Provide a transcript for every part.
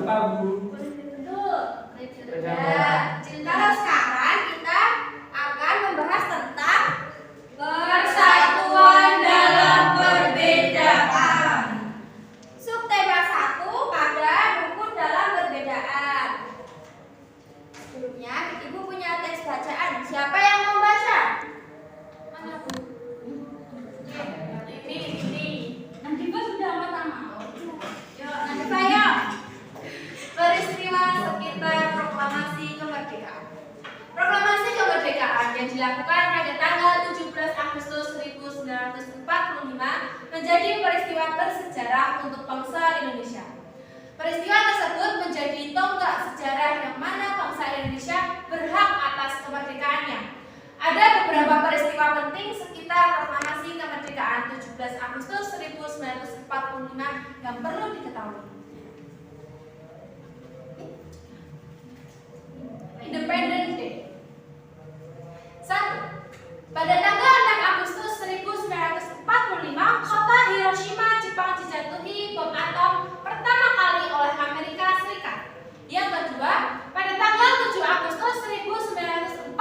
apa, Bu? Kalau sekarang kita akan membahas tentang persatuan dalam perbedaan. Subtema 1 pada rukun dalam perbedaan. Sebelumnya, Ibu punya teks bacaan. Siapa yang mau baca? Mana, Bu? Ini. Nandifa sudah pertama. Yuk, Nandifa yuk. Peristiwa sekitar proklamasi kemerdekaan. Proklamasi kemerdekaan yang dilakukan pada tanggal 17 Agustus 1945 menjadi peristiwa bersejarah untuk bangsa Indonesia. Peristiwa tersebut menjadi tonggak sejarah yang mana bangsa Indonesia berhak atas kemerdekaannya. Ada beberapa peristiwa penting sekitar proklamasi kemerdekaan 17 Agustus 1945 yang perlu diketahui. Independence Day. 1. Pada tanggal 6 Agustus 1945, kota Hiroshima, Jepang dijatuhi bom atom pertama kali oleh Amerika Serikat. Yang kedua, pada tanggal 7 Agustus 1945,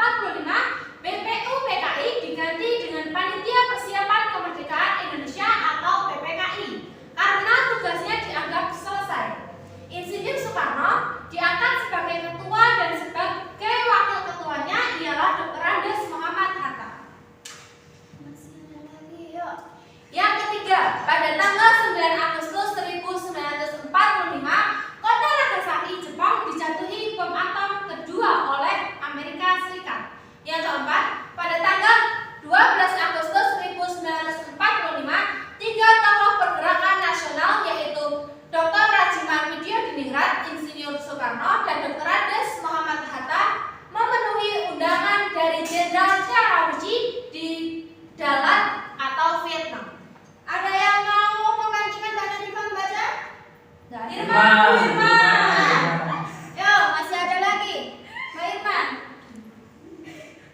BPUPKI diganti dengan Panitia Persiapan Kemerdekaan Indonesia atau PPKI karena tugasnya dianggap selesai. Insinyur Soekarno diangkat sebagai ketua dan sebagai wakil ketuanya ialah Dr. Andes Muhammad Hatta. Yang ketiga, pada tanggal 9 Agustus 1945, kota Nagasaki, Jepang dijatuhi bom atom kedua oleh Amerika Serikat. Yang keempat, pada tanggal 12 Agustus 1945, tiga tokoh pergerakan nasional yaitu Dr. Rajiman Widyo-Diningrat, Insinyur Soekarno, dan Dr. Andes Muhammad Hatta memenuhi undangan dari Jenderal Chakrawarti di Dalat atau Vietnam. Ada yang mau menggantikan Mbak Nadifa membaca? Irman. Yo, masih ada lagi. Mbak Irman.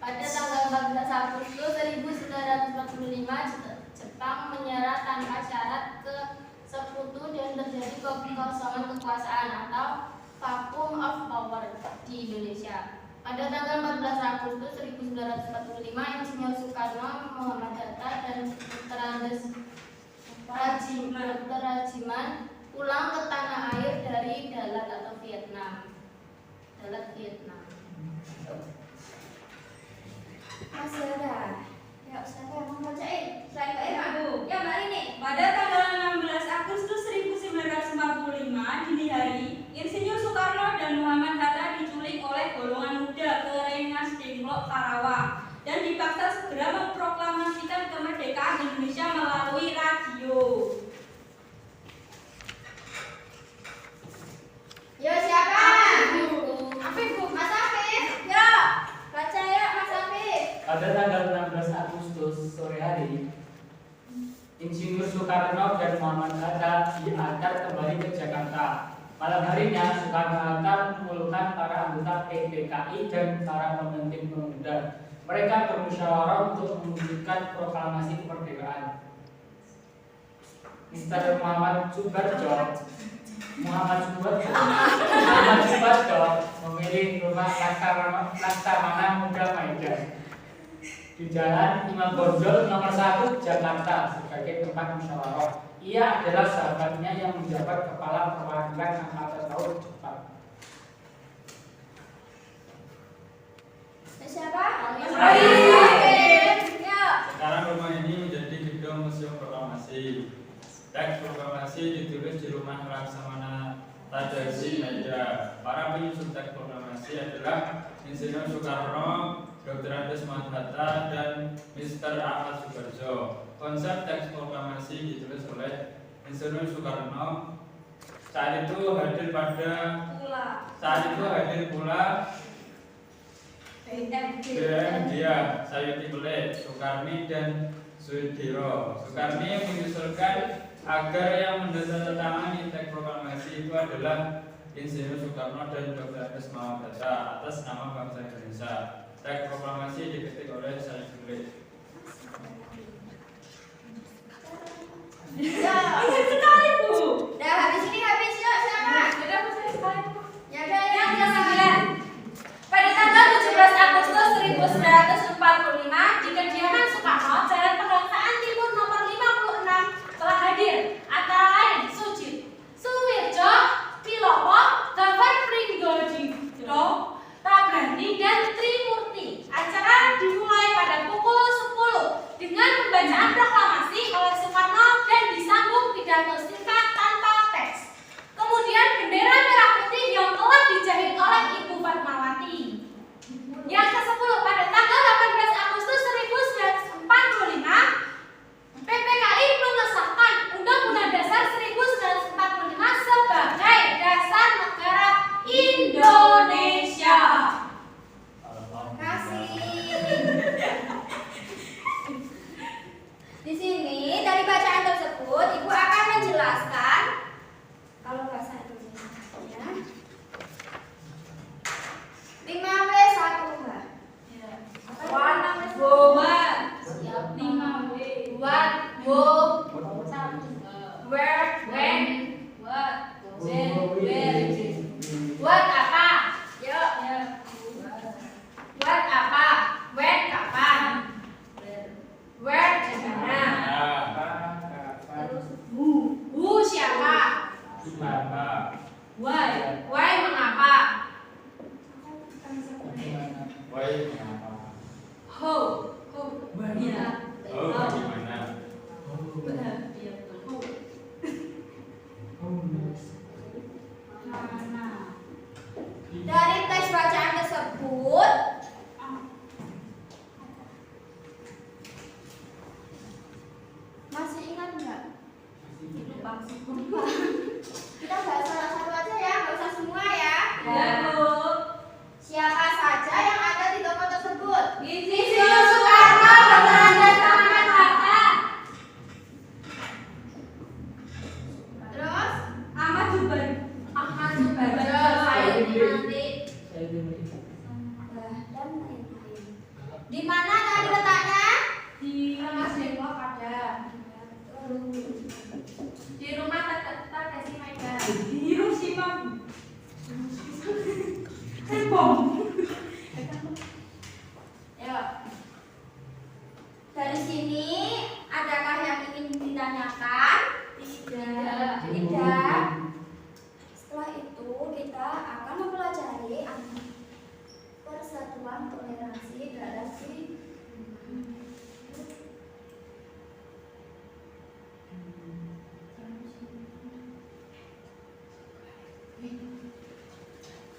Pada tanggal 14 Agustus 1945, Jepang menyerah tanpa syarat ke Sekutu dan terjadi kekosongan kekuasaan atau vacuum of power di Indonesia. Pada tanggal 14 Agustus 1945, Insinyur Soekarno, Muhammad Hatta, dan Dr. Andes Rajiman pulang ke tanah air dari Dalat atau Vietnam. Masih ada. Ya, siapa yang mau bacain? Selain Mbak Irma. Ya, Mbak Rini. Pada tanggal 16 Agustus 1945 dini hari, Insinyur Soekarno dan Muhammad Hatta diculik oleh golongan muda ke Rengas Dengklok, Karawang dan dipaksa segera memproklamasikan kemerdekaan Indonesia melalui radio. Yo, siapa? Afif, Bu. Mas Afif. Yo, baca ya, Mas Afif. Pada tanggal 16 Agustus sore hari, Insinyur Soekarno dan Muhammad Hatta diantar kembali ke Jakarta. Malam harinya, Soekarno-Hatta mengumpulkan para anggota PPKI dan para pemimpin pemuda. Mereka bermusyawarah untuk mewujudkan proklamasi kemerdekaan. Mr. Muhammad Subarjo memilih rumah Laksamana Muda Maida di Jalan Imam Bonjol nomor 1 Jakarta sebagai tempat musyawarah. Ia adalah sahabatnya yang menjabat kepala perwakilan angkatan laut Jepang. Siapa? Sekarang rumah ini menjadi gedung Museum Proklamasi. Teks proklamasi ditulis di rumah Laksamana Tadashi Maida. Para penyusun teks proklamasi adalah Insinyur Soekarno, Dr. Andes Muhammad Hatta, dan Mr. Ahmad Subarjo. Konsep teks proklamasi ditulis oleh Insinyur Soekarno. Saat itu hadir pula dia Sayuti Pelek, Soekarni, dan Suidiro. Soekarni mengusulkan agar yang menandatangani teks proklamasi itu adalah Insinyur Soekarno dan Dr. Andes Muhammad Hatta atas nama bangsa Indonesia. Teks proklamasi diketik oleh Sayuti Pelek. Ya, ingat sekali, Bu. Dah habis ini habis ya, siapa? Sudah selesai. Mengapa? Why? Why mengapa? Why mengapa? How? Ya. Oh, bagaimana? Iya betul. Mana? Dari tes bacaan tersebut, masih ingat nggak? Lupa. Kita bahas salah satu aja ya, nggak usah semua ya. Ya, Bu. Siapa saja yang ada di toko tersebut? Insinyur Soekarno, Dr. Antasari Muhammad Hatta. Terus Ahmad Zubair. Ahmad Subarjo, Said Nanti, dan lain-lain. di mana tadi letaknya? Di Mas Dengkok ada. Di rumah Tata Desi Maida. di Hiroshima. Bom. Ya. Dari sini adakah yang ingin ditanyakan? Tidak. Setelah itu kita akan mempelajari persatuan toleransi dalam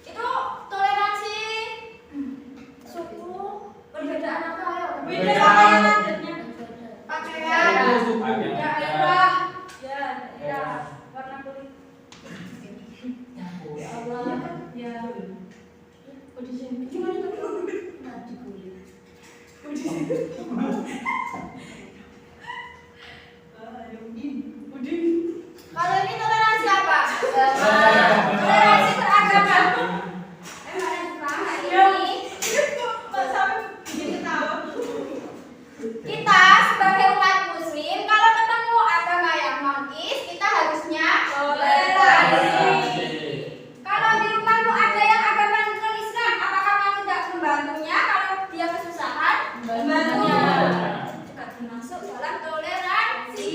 Itu toleransi suku. perbedaan apa ya? Beda pakaian adatnya. Pakaian, daerah, ya, warna kulit. Ya Allah. Ya. Gimana tuh? Nah, di kulit. Kalau ini toleransi apa? Toleransi beragama. Hari ini kita sebagai umat muslim kalau ketemu agama yang non-is kita harusnya toleransi. Kalau di rumahmu ada yang agama non-Islam, apakah kamu tidak membantunya kalau dia kesusahan? Membantunya. Juga termasuk dalam toleransi.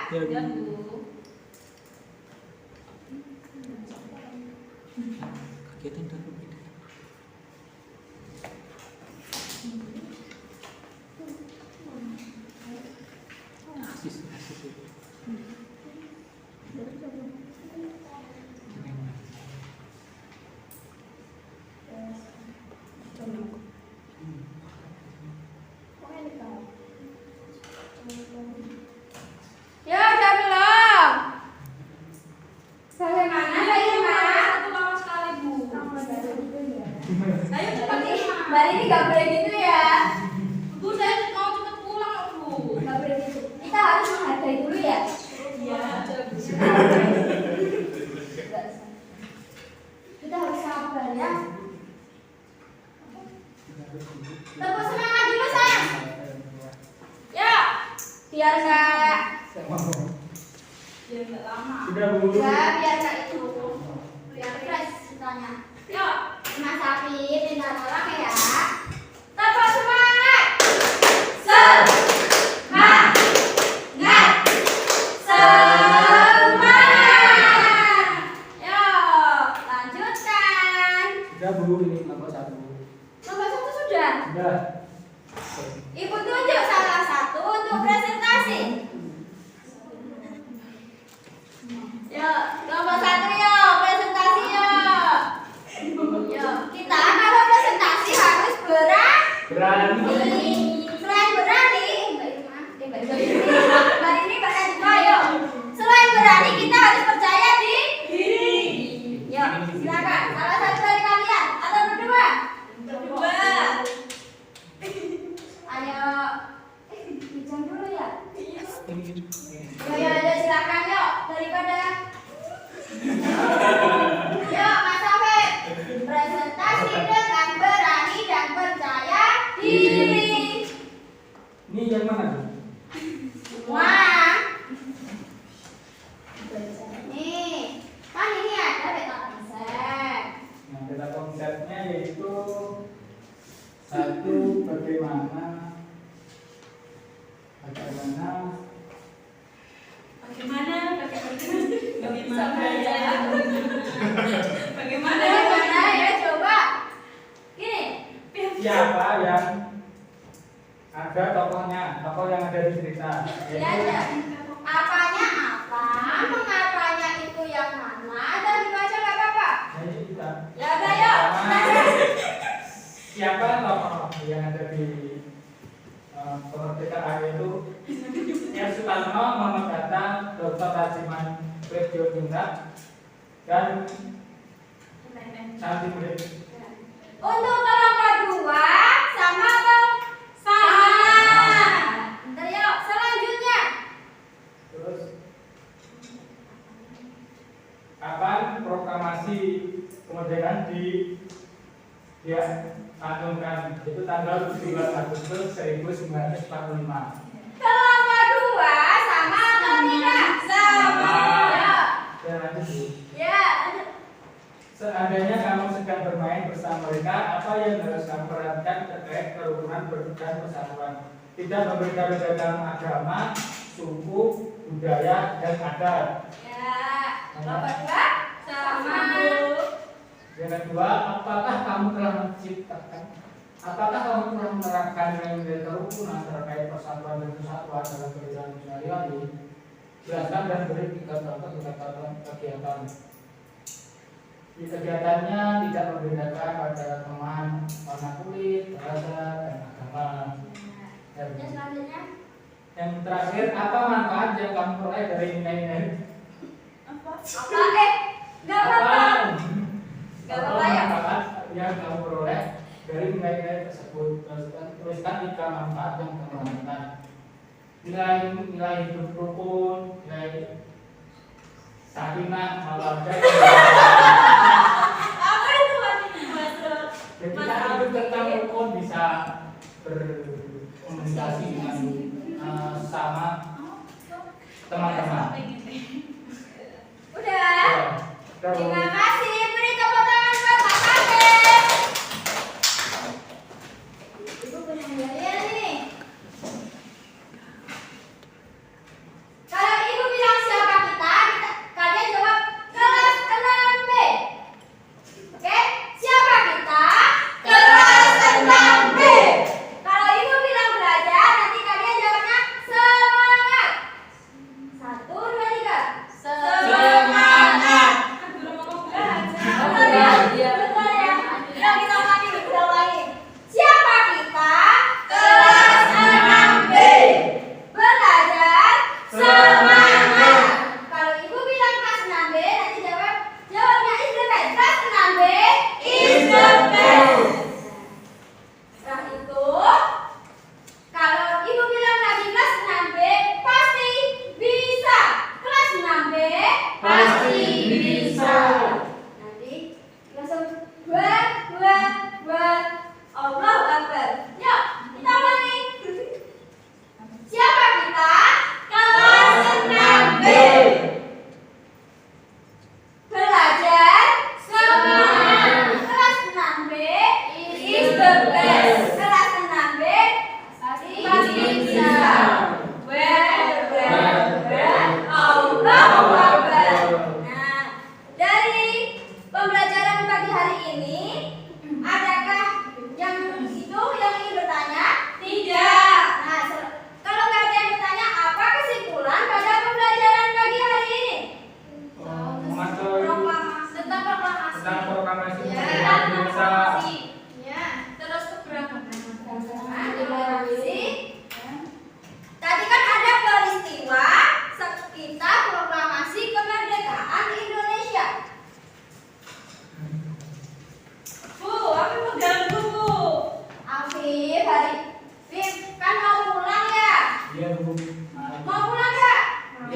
Ya, Ya, Bu. Bu. Kegiatan dapur beda. Asis. Ya, udah belum? Bagaimana tadi, Mak? Satu lama sekali, Bu. Ayo cepat Mbak ya. Mbak ini nggak boleh gitu ya. Bu, saya mau cepat pulang kok, Bu. Nggak boleh gitu. Kita harus menghargai dulu ya. Iya. Kita harus sabar ya. Tepuk semangat dulu, sayang. Ya, biar nggak Biar nggak lama. Sudah, Bu. ya biar nggak itu biar fresh ceritanya. Yuk, Mas Sapi minta tolong ya. Tepuk semangat. Semangat. Semangat. Yuk, lanjutkan. Sudah, Bu, ini nomor 1. Nomor 1 sudah. Sudah. Ibu tunjuk salah satu untuk presentasi. Yuk, nomor 1 yuk, presentasi yuk. Yuk, kita kalau presentasi harus berani. Selain berani, Mbak ini pakai juga yuk. Selain berani, kita harus percaya diri. Yuk, silakan. Salah satu dari kalian atau berdua? Berdua. Ayo, bicara dulu ya. Yuk, silakan yuk. Daripada yuk, Mas Afif. Presentasi dengan berani dan percaya diri. Ini yang mana, Bu? Wah. Nih, kan ini ada peta konsep. Nah, peta konsepnya yaitu satu, bagaimana Bagaimana? Bagaimana ya, coba. Gini. siapa yang ada tokohnya, tokoh yang ada di cerita. Ya, ya. Apanya apa, mengapanya itu yang mana, dan dibaca nggak apa-apa. Nah, ini kita. Ya udah yuk. Siapa tokoh yang ada di kemerdekaan itu? R. Sutarno, Muhammad Hatta, Dr. Rajiman Presio Jungga, dan Santi Murid. Untuk kelompok 2 sama atau sama? Bentar yuk, selanjutnya. Terus kapan proklamasi kemerdekaan dicantumkan? Itu tanggal 17 Agustus 1945. Kelompok 2 sama atau tidak? Sama. Ya. Dan lanjut, Bu. Ya, lanjut. Seandainya kamu sedang bermain bersama mereka, apa yang harus kamu perhatikan terkait kerukunan dan persatuan? Tidak membeda-bedakan agama, suku, budaya, dan adat. Ya, kelompok 2 sama. Yang kedua, apakah kamu telah menciptakan? Apakah kamu telah menerapkan nilai-nilai kerukunan terkait persatuan dan kesatuan dalam kehidupan sehari-hari? Jelaskan dan beri 3 contoh kegiatan. Di kegiatannya tidak membedakan pada teman, warna kulit, bahasa, dan agama. Yang selanjutnya. Yang terakhir, apa manfaat yang kamu peroleh dari nilai-nilai? Apa? Nggak apa-apa. Nggak apa-apa ya. Manfaat yang kamu peroleh dari nilai-nilai tersebut? Tuliskan 3 manfaat yang kamu dapatkan. Nilai hidup rukun, nilai sakinah, mawaddah. Apa itu Mas? Jadi kita hidup tentang rukun, bisa berkomunikasi dengan sama teman-teman. Udah. Terus Terima kasih. Beri tepuk tangan buat Pak Kakek. Ibu punya hadiah nih. Kalau ibu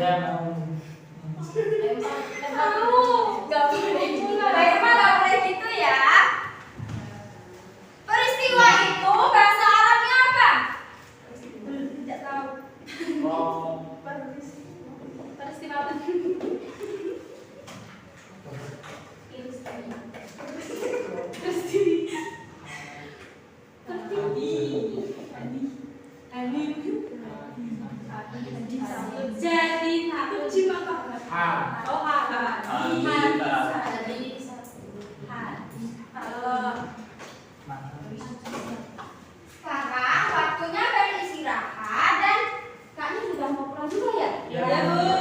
dia mau. Gak boleh juga. Mbak Irma gak boleh gitu ya. Peristiwa itu bahasa Arabnya apa? Tidak tahu. Oh, Peristiwa apa? Jadi takut jimat. ha. Oh, Hadita. sekarang waktunya beristirahat dan kayaknya sudah mau pulang juga ya? Ya, Bu.